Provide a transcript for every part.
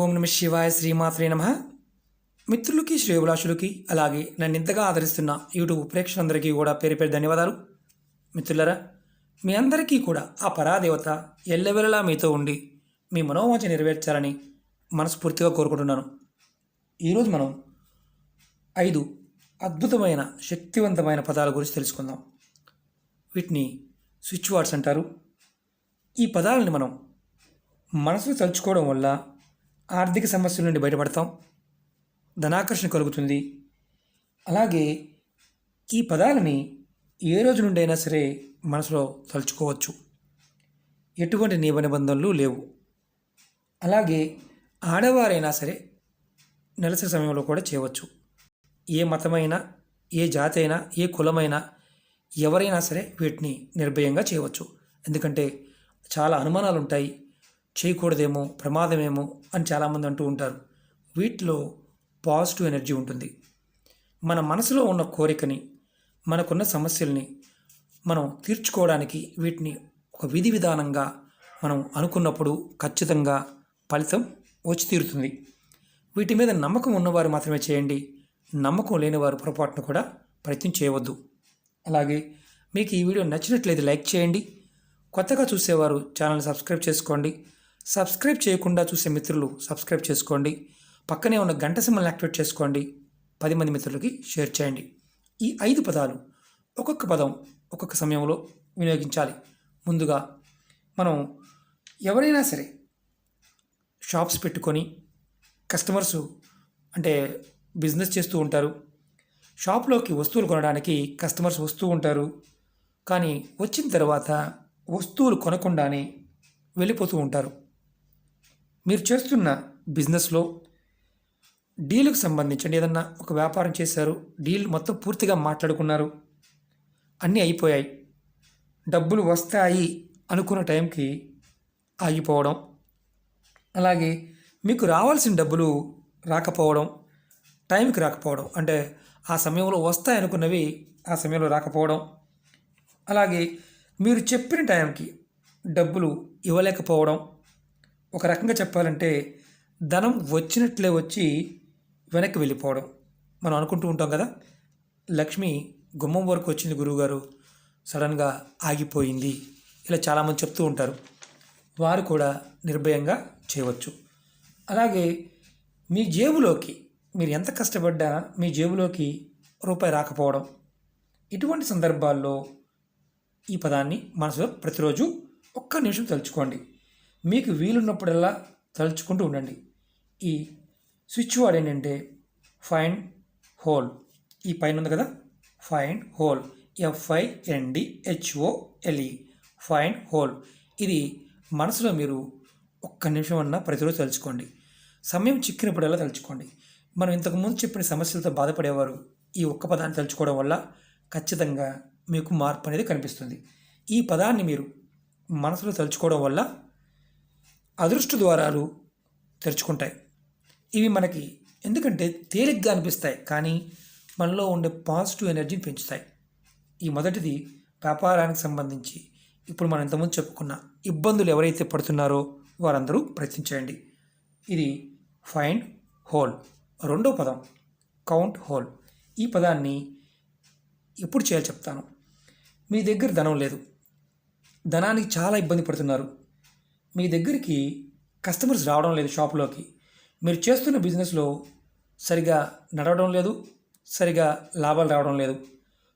ఓం నమ శివాయ శ్రీమాత్రే నమ. మిత్రులకి శ్రేయోభిలాషులకి అలాగే నన్ను ఇంతగా ఆదరిస్తున్న యూట్యూబ్ ప్రేక్షకులందరికీ కూడా పేరు పేరు ధన్యవాదాలు. మిత్రులరా, మీ అందరికీ కూడా ఆ పరాదేవత ఎల్లవెల్లలా మీతో ఉండి మీ మనోవాంఛ నెరవేర్చాలని మనస్ఫూర్తిగా కోరుకుంటున్నాను. ఈరోజు మనం 5 అద్భుతమైన శక్తివంతమైన పదాల గురించి తెలుసుకుందాం. వీటిని స్విచ్ వర్డ్స్ అంటారు. ఈ పదాలని మనం మనసులో తలుచుకోవడం వల్ల ఆర్థిక సమస్యల నుండి బయటపడతాం, ధనాకర్షణ కలుగుతుంది. అలాగే ఈ పదాలని ఏ రోజు నుండి అయినా సరే మనసులో తలుచుకోవచ్చు. ఎటువంటి నియమ నిబంధనలు లేవు. అలాగే ఆడవారైనా సరే నెలసరి సమయంలో కూడా చేయవచ్చు. ఏ మతమైనా, ఏ జాతి అయినా, ఏ కులమైనా, ఎవరైనా సరే వీటిని నిర్భయంగా చేయవచ్చు. ఎందుకంటే చాలా అనుమానాలు ఉంటాయి. చేయకూడదేమో, ప్రమాదమేమో అని చాలామంది అంటూ ఉంటారు. వీటిలో పాజిటివ్ ఎనర్జీ ఉంటుంది. మన మనసులో ఉన్న కోరికని, మనకున్న సమస్యల్ని మనం తీర్చుకోవడానికి వీటిని ఒక విధి విధానంగా మనం అనుకున్నప్పుడు ఖచ్చితంగా ఫలితం వచ్చి తీరుతుంది. వీటి మీద నమ్మకం ఉన్నవారు మాత్రమే చేయండి. నమ్మకం లేనివారు పొరపాటును కూడా ప్రయత్నం చేయవద్దు. అలాగే మీకు ఈ వీడియో నచ్చినట్లయితే లైక్ చేయండి. కొత్తగా చూసేవారు ఛానల్ని సబ్స్క్రైబ్ చేసుకోండి. సబ్స్క్రైబ్ చేయకుండా చూసే మిత్రులు సబ్స్క్రైబ్ చేసుకోండి. పక్కనే ఉన్న గంట సింబల్ని యాక్టివేట్ చేసుకోండి. 10 మంది మిత్రులకి షేర్ చేయండి. ఈ 5 పదాలు ఒక్కొక్క పదం ఒక్కొక్క సమయంలో వినియోగించాలి. ముందుగా మనం ఎవరైనా సరే షాప్స్ పెట్టుకొని కస్టమర్సు అంటే బిజినెస్ చేస్తూ ఉంటారు. షాప్లోకి వస్తువులు కొనడానికి కస్టమర్స్ వస్తూ ఉంటారు. కానీ వచ్చిన తర్వాత వస్తువులు కొనకుండానే వెళ్ళిపోతూ ఉంటారు. మీరు చేస్తున్న బిజినెస్లో డీల్కి సంబంధించి ఏదన్నా ఒక వ్యాపారం చేశారు, డీల్ మొత్తం పూర్తిగా మాట్లాడుకున్నారు, అన్నీ అయిపోయాయి, డబ్బులు వస్తాయి అనుకున్న టైంకి ఆగిపోవడం, అలాగే మీకు రావాల్సిన డబ్బులు రాకపోవడం, టైంకి రాకపోవడం, అంటే ఆ సమయంలో వస్తాయి అనుకున్నవి ఆ సమయంలో రాకపోవడం, అలాగే మీరు చెప్పిన టైంకి డబ్బులు ఇవ్వలేకపోవడం. ఒక రకంగా చెప్పాలంటే ధనం వచ్చినట్లే వచ్చి వెనక్కి వెళ్ళిపోవడం. మనం అనుకుంటూ ఉంటాం కదా, లక్ష్మి గుమ్మం వరకు వచ్చింది గురువుగారు, సడన్గా ఆగిపోయింది, ఇలా చాలామంది చెప్తూ ఉంటారు. వారు కూడా నిర్భయంగా చేయవచ్చు. అలాగే మీ జేబులోకి మీరు ఎంత కష్టపడ్డా మీ జేబులోకి రూపాయి రాకపోవడం. ఇటువంటి సందర్భాల్లో ఈ పదాన్ని మనసులో ప్రతిరోజు ఒక్క నిమిషం తలుచుకోండి. మీకు వీలున్నప్పుడల్లా తలుచుకుంటూ ఉండండి. ఈ స్విచ్ వర్డ్ ఏంటంటే ఫైండ్ హోల్. ఈ పైన ఉంది కదా, find whole, FINDHOLE, find whole. ఇది మనసులో మీరు ఒక్క నిమిషం అన్నా ప్రతిరోజు తలుచుకోండి. సమయం చిక్కినప్పుడల్లా తలుచుకోండి. మనం ఇంతకుముందు చెప్పిన సమస్యలతో బాధపడేవారు ఈ ఒక్క పదాన్ని తలుచుకోవడం వల్ల ఖచ్చితంగా మీకు మార్పు అనేది కనిపిస్తుంది. ఈ పదాన్ని మీరు మనసులో తలుచుకోవడం వల్ల అదృష్ట ద్వారాలు తెరుచుకుంటాయి. ఇవి మనకి ఎందుకంటే తేలిగ్గా అనిపిస్తాయి, కానీ మనలో ఉండే పాజిటివ్ ఎనర్జీని పెంచుతాయి. ఈ మొదటిది వ్యాపారానికి సంబంధించి. ఇప్పుడు మనం ఇంతకుముందు చెప్పుకున్న ఇబ్బందులు ఎవరైతే పడుతున్నారో వారందరూ ప్రయత్నించండి. ఇది ఫైండ్ హోల్. రెండో పదం కౌంట్ హోల్. ఈ పదాన్ని ఎప్పుడు చేయాలో చెప్తాను. మీ దగ్గర ధనం లేదు, ధనానికి చాలా ఇబ్బంది పడుతున్నారు, మీ దగ్గరికి కస్టమర్స్ రావడం లేదు, షాప్లోకి మీరు చేస్తున్న బిజినెస్లో సరిగా నడవడం లేదు, సరిగా లాభాలు రావడం లేదు,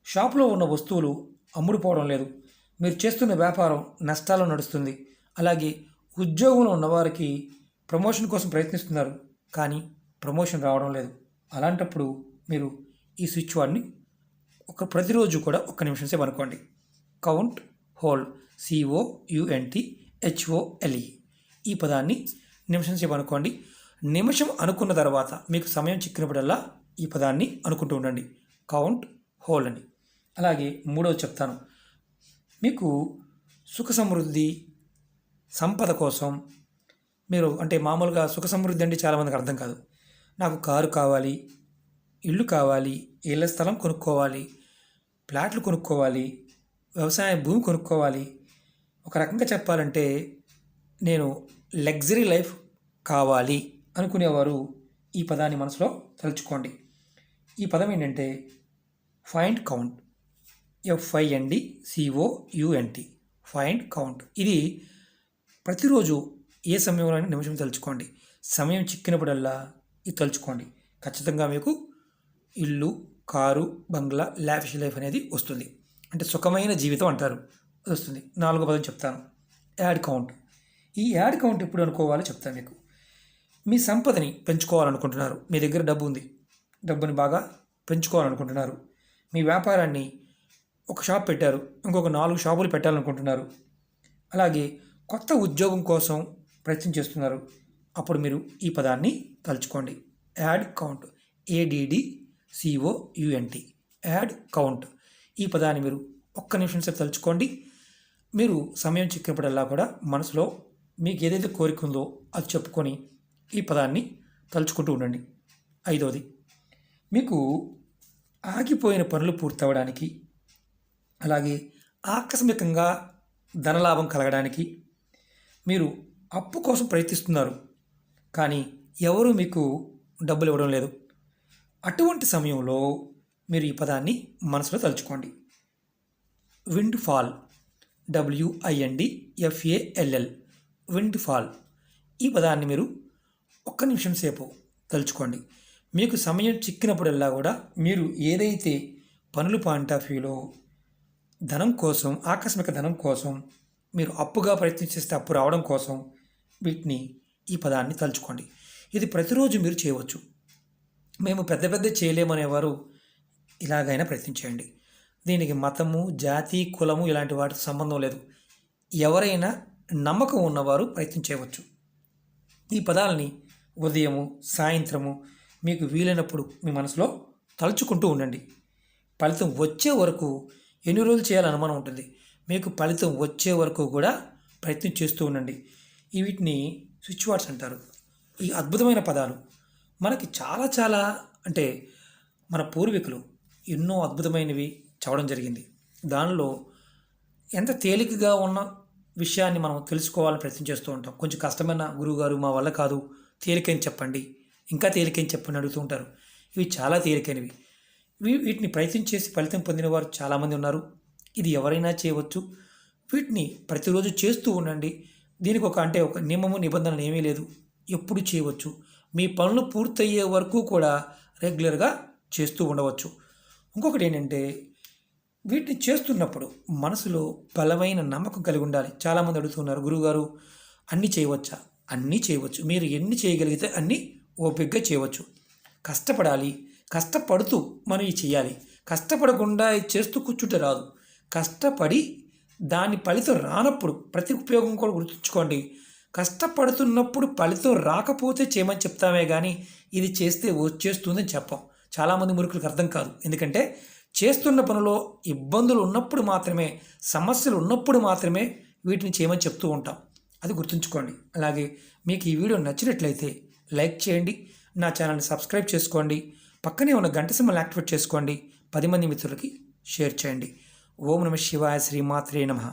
షాప్లో ఉన్న వస్తువులు అమ్ముడుపోవడం లేదు, మీరు చేస్తున్న వ్యాపారం నష్టాల్లో నడుస్తుంది, అలాగే ఉద్యోగంలో ఉన్నవారికి ప్రమోషన్ కోసం ప్రయత్నిస్తున్నారు, కానీ ప్రమోషన్ రావడం లేదు. అలాంటప్పుడు మీరు ఈ స్విచ్ వర్డ్ని ప్రతిరోజు కూడా ఒక్క నిమిషం సేపు అనుకోండి. Count whole, COUNTHOLE. ఈ పదాన్ని నిమిషం సేపు అనుకోండి. నిమిషం అనుకున్న తర్వాత మీకు సమయం చిక్కినప్పుడల్లా ఈ పదాన్ని అనుకుంటూ ఉండండి, కౌంట్ హోల్ అని. అలాగే మూడవది చెప్తాను. మీకు సుఖ సమృద్ధి, సంపద కోసం మీరు అంటే మామూలుగా సుఖ సమృద్ధి అంటే చాలామందికి అర్థం కాదు. నాకు కారు కావాలి, ఇల్లు కావాలి, ఇళ్ళ స్థలం కొనుక్కోవాలి, ప్లాట్లు కొనుక్కోవాలి, వ్యవసాయ భూమి కొనుక్కోవాలి. ఒక రకంగా చెప్పాలంటే నేను లగ్జరీ లైఫ్ కావాలి అనుకునేవారు ఈ పదాన్ని మనసులో తలుచుకోండి. ఈ పదం ఏంటంటే find count. FINDCOUNT. Find count. ఇది ప్రతిరోజు ఏ సమయంలో నిమిషం తలుచుకోండి. సమయం చిక్కినప్పుడల్లా ఇది తలుచుకోండి. ఖచ్చితంగా మీకు ఇల్లు, కారు, బంగ్లా, లావిష్ లైఫ్ అనేది వస్తుంది. అంటే సుఖమైన జీవితం అంటారు, అది వస్తుంది. 4వ పదం చెప్తాను, యాడ్ కౌంట్. ఈ యాడ్ కౌంట్ ఎప్పుడు అనుకోవాలో చెప్తాను మీకు. మీ సంపదని పెంచుకోవాలనుకుంటున్నారు. మీ దగ్గర డబ్బు ఉంది, డబ్బుని బాగా పెంచుకోవాలనుకుంటున్నారు. మీ వ్యాపారాన్ని ఒక షాప్ పెట్టారు, ఇంకొక 4 షాపులు పెట్టాలనుకుంటున్నారు. అలాగే కొత్త ఉద్యోగం కోసం ప్రయత్నం చేస్తున్నారు. అప్పుడు మీరు ఈ పదాన్ని తలుచుకోండి, add count. ADDCOUNT. Add count. ఈ పదాన్ని మీరు ఒక్క నిమిషం సేపు తలుచుకోండి. మీరు సమయం చిక్కినప్పుడల్లా కూడా మనసులో మీకు ఏదైతే కోరిక ఉందో అది చెప్పుకొని ఈ పదాన్ని తలుచుకుంటూ ఉండండి. 5వది, మీకు ఆగిపోయిన పనులు పూర్తవడానికి, అలాగే ఆకస్మికంగా ధనలాభం కలగడానికి మీరు అప్పు కోసం ప్రయత్నిస్తున్నారు, కానీ ఎవరు మీకు డబ్బులు ఇవ్వడం లేదు. అటువంటి సమయంలో మీరు ఈ పదాన్ని మనసులో తలుచుకోండి, windfall. WINDFALL. Windfall. ఈ పదాన్ని మీరు ఒక్క నిమిషం సేపు తలుచుకోండి. మీకు సమయం చిక్కినప్పుడల్లా కూడా మీరు ఏదైతే పనులు పాయింట్ ఆఫ్ వ్యూలో ధనం కోసం, ఆకస్మిక ధనం కోసం మీరు అప్పుగా ప్రయత్నం చేస్తే అప్పు రావడం కోసం ఈ పదాన్ని తలుచుకోండి. ఇది ప్రతిరోజు మీరు చేయవచ్చు. మేము పెద్ద పెద్ద చేయలేమనేవారు ఇలాగైనా ప్రయత్నించేయండి. దీనికి మతము, జాతి, కులము ఇలాంటి వాటితో సంబంధం లేదు. ఎవరైనా నమ్మకం ఉన్నవారు ప్రయత్నం చేయవచ్చు. ఈ పదాలని ఉదయము, సాయంత్రము మీకు వీలైనప్పుడు మీ మనసులో తలుచుకుంటూ ఉండండి. ఫలితం వచ్చే వరకు ఎన్ని రోజులు చేయాలని అనుమానం ఉంటుంది. మీకు ఫలితం వచ్చే వరకు కూడా ప్రయత్నం చేస్తూ ఉండండి. వీటిని స్విచ్ వర్డ్స్ అంటారు. ఈ అద్భుతమైన పదాలు మనకి చాలా అంటే మన పూర్వీకులు ఎన్నో అద్భుతమైనవి చెప్పడం జరిగింది. దానిలో ఎంత తేలికగా ఉన్న విషయాన్ని మనం తెలుసుకోవాలని ప్రయత్నం చేస్తూ ఉంటాం. కొంచెం కష్టమైన గురువుగారు మా వల్ల కాదు, తేలికని చెప్పండి, ఇంకా తేలికని చెప్పండి అడుగుతూ ఉంటారు. ఇవి చాలా తేలికైనవి. వీటిని ప్రయత్నం చేసి ఫలితం పొందిన వారు చాలామంది ఉన్నారు. ఇది ఎవరైనా చేయవచ్చు. వీటిని ప్రతిరోజు చేస్తూ ఉండండి. దీనికి ఒక నియమము, నిబంధనలు ఏమీ లేదు, ఎప్పుడు చేయవచ్చు. మీ పనులు పూర్తయ్యే వరకు కూడా రెగ్యులర్గా చేస్తూ ఉండవచ్చు. ఇంకొకటి ఏంటంటే వీటిని చేస్తున్నప్పుడు మనసులో బలమైన నమ్మకం కలిగి ఉండాలి. చాలామంది అడుగుతున్నారు, గురువుగారు అన్నీ చేయవచ్చా? అన్నీ చేయవచ్చు. మీరు ఎన్ని చేయగలిగితే అన్నీ ఓపికగా చేయవచ్చు. కష్టపడాలి. కష్టపడుతూ మనం ఇది చేయాలి. కష్టపడకుండా ఇది చేస్తూ కూర్చుంటే రాదు. కష్టపడి దాని ఫలితం రానప్పుడు ప్రతి ఉపయోగం కూడా గుర్తుంచుకోండి. కష్టపడుతున్నప్పుడు ఫలితం రాకపోతే చేయమని చెప్తామే కానీ ఇది చేస్తే వచ్చేస్తుందని చెప్పాం. చాలామంది మురుకులకు అర్థం కాదు. ఎందుకంటే చేస్తున్న పనిలో ఇబ్బందులు ఉన్నప్పుడు మాత్రమే, సమస్యలు ఉన్నప్పుడు మాత్రమే వీటిని చేయమని చెప్తూ ఉంటాం. అది గుర్తుంచుకోండి. అలాగే మీకు ఈ వీడియో నచ్చినట్లయితే లైక్ చేయండి, నా ఛానల్ని సబ్స్క్రైబ్ చేసుకోండి, పక్కనే ఉన్న గంట సింబల్ యాక్టివేట్ చేసుకోండి, 10 మంది మిత్రులకి షేర్ చేయండి. ఓం నమః శివాయ. శ్రీమాత్రే నమః.